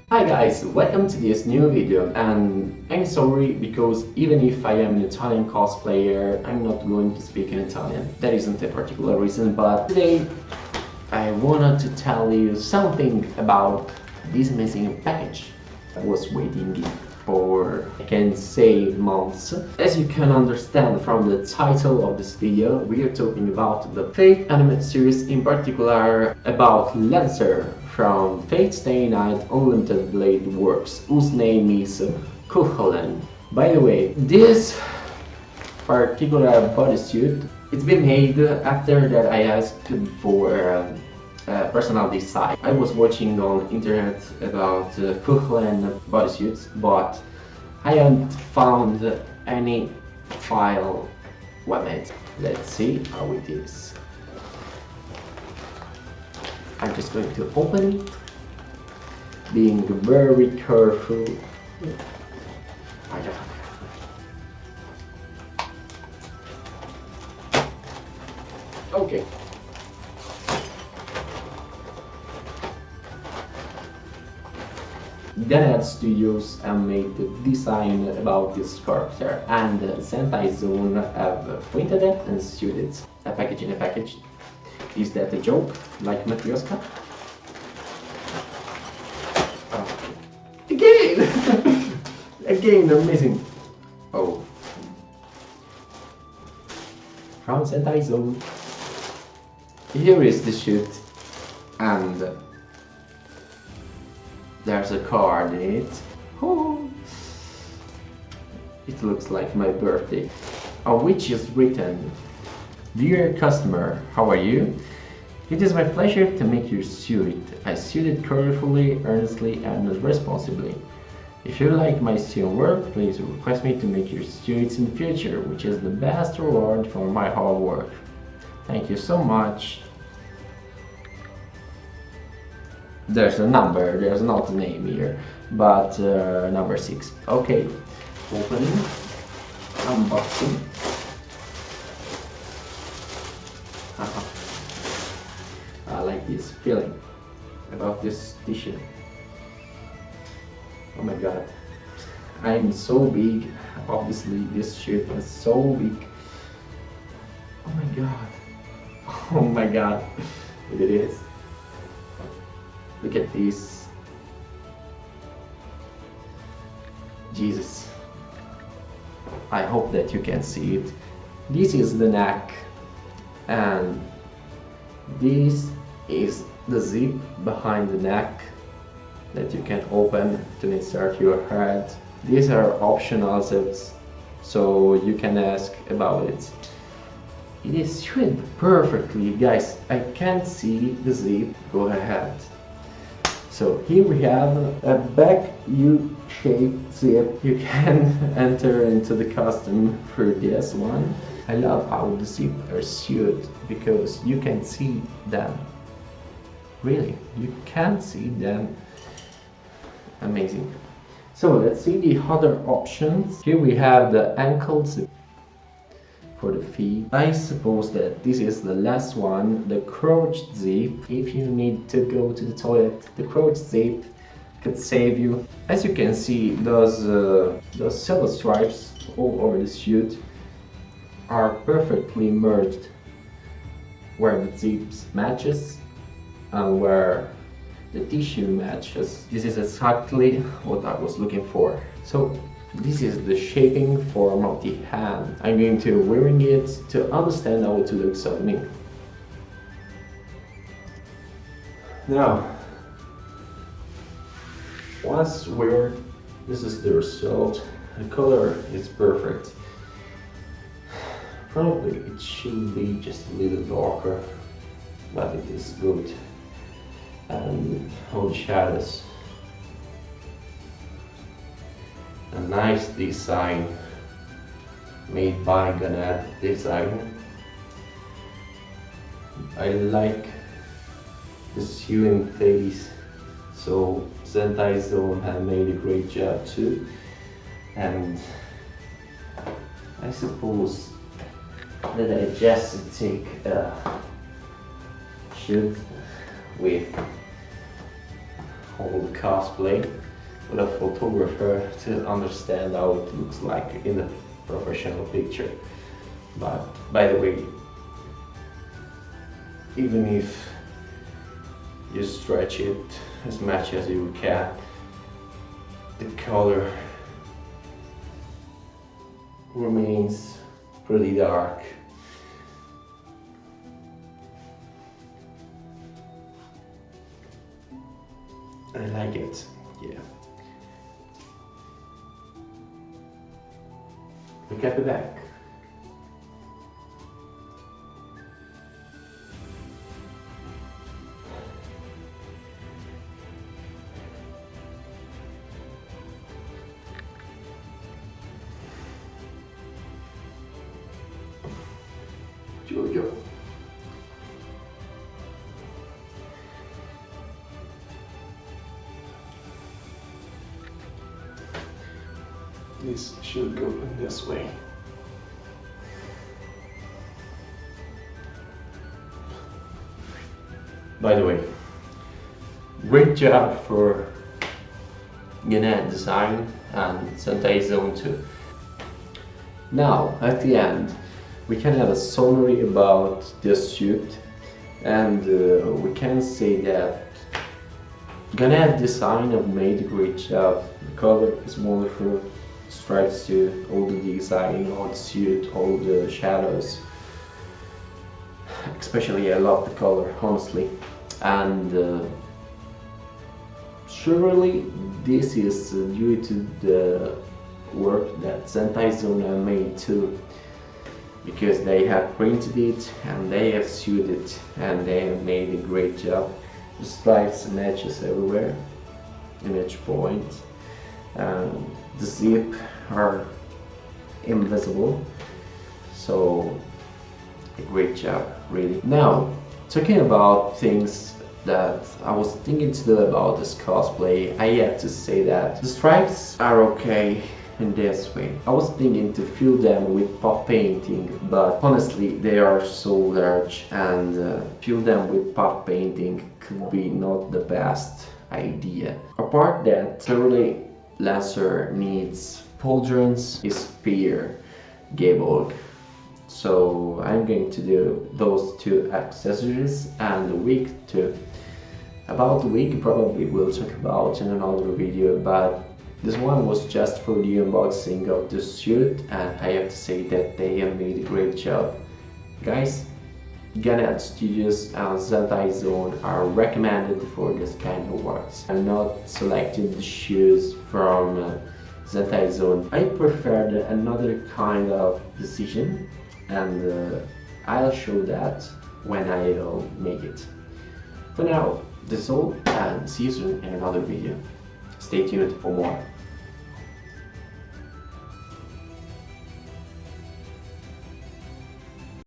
Hi guys, welcome to this new video, and I'm sorry because even if I am an Italian cosplayer, I'm not going to speak in Italian. That isn't a particular reason, but today I wanted to tell you something about this amazing package. I was waiting for, I can say, months. As you can understand from the title of this video, we are talking about the Fate anime series, in particular about Lancer from Fate Stay Night Unlimited Blade Works, whose name is Cù Chulainn. By the way, this particular bodysuit, it's been made after that I asked for personal design. I was watching on internet about Cù Chulainn bodysuits, but I haven't found any file website. Let's see how it is. I'm just going to open it, being very careful. Okay. Gun Hed Studios made the design about this character, and Zentai Zone have printed it and sewed it. A package in a package. Is that a joke, like Matryoshka? Oh. Again! Again, amazing. Oh. From Zentai Zone. Here is the shoot, and there's a card in it. Oh. It looks like my birthday. On which is written, "Dear customer, how are you? It is my pleasure to make your suit. I sewed it carefully, earnestly, and responsibly. If you like my sewing work, please request me to make your suits in the future, which is the best reward for my hard work. Thank you so much." There's a number, there's not a name here, but number 6. Okay, opening, unboxing. I like this feeling about this t-shirt. Oh my god, I'm so big. Obviously this shirt is so big. Oh my god. Oh my god. Look at this. Look at this. Jesus. I hope that you can see it. This is the neck, and this is the zip behind the neck that you can open to insert your head. These are optional zips, so you can ask about it. It is sewed perfectly, guys. I can't see the zip. Go ahead. So here we have a back U-shaped zip. You can enter into the costume through this one. I love how the zips are sewed because you can see them. Really, you can see them. Amazing. So let's see the other options. Here we have the ankle zip for the feet. I suppose that this is the last one, the crouched zip. If you need to go to the toilet, the crouched zip could save you. As you can see, those silver stripes all over the suit are perfectly merged where the zips matches and where the tissue matches. This is exactly what I was looking for. So this is the shaping form of the hand. I'm going to wearing it to understand how it looks on me. Now, once weared, this is the result. The color is perfect. Probably it should be just a little darker, but it is good. And all the shadows. A nice design made by Gun Hed Design. I like the sewing phase, so Zentai Zone have made a great job too. And I suppose that I just take a shoot with whole cosplay with a photographer to understand how it looks like in a professional picture. But by the way, even if you stretch it as much as you can, the color remains pretty dark. I like it, yeah. Look at the back. Jojo. This should go in this way. By the way, great job for Gun Hed Design and Zentai Zone 2. Now, at the end, we can have a summary about this suit, and we can say that Gun Hed Design have made a great job. The color is wonderful, stripes too, all the design, all the suit, all the shadows. Especially I love the color, honestly. And surely this is due to the work that Zentai Zone made too, because they have printed it and they have sewed it and they have made a great job. The stripes and edges everywhere, in each point, and the zip are invisible, so a great job, really. Now, talking about things that I was thinking to do about this cosplay, I have to say that the stripes are okay in this way. I was thinking to fill them with pop painting, but honestly they are so large, and fill them with pop painting could be not the best idea. Apart that, Cù Chulainn Lancer needs pauldrons, his spear, gable. So I'm going to do those two accessories and the wig too. About the wig probably we'll talk about in another video, but this one was just for the unboxing of the suit, and I have to say that they have made a great job. Guys, Gun Hed Studios and Zentai Zone are recommended for this kind of works. I'm not selecting the shoes from Zentai Zone. I preferred another kind of decision, and I'll show that when I'll make it. For now, that's all, and see you soon in another video. Stay tuned for more.